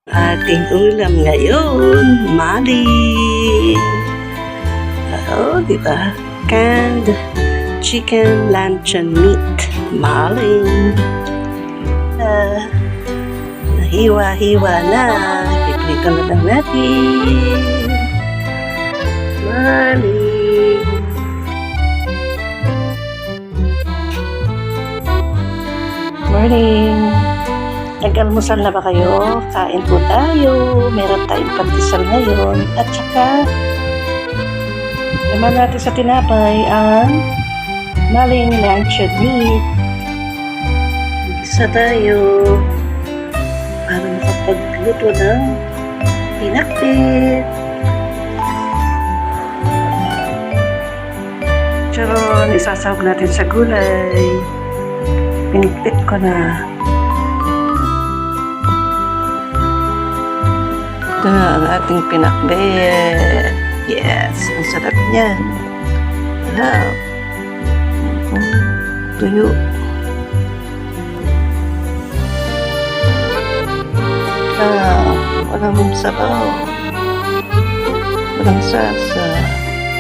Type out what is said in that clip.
Ating ulam ngayon, maling. Oo, di ba? Canned chicken luncheon meat, maling. Nahiwa-hiwa na. Iprito na lang natin. Maling. Morning. Nag-almusal na ba kayo? Kain po tayo. Meron tayong pandesal ngayon. At saka, naman natin sa tinapay ang maling luncheon meat. Isa tayo para makapagluto ng pinakbit. Charon, isasawag natin sa gulay. Pinipit ko na. Ito na ang ating pinakbet. Yes, ang sarap niyan. Wow. Tuyo. Walang sabaw. Walang sasa.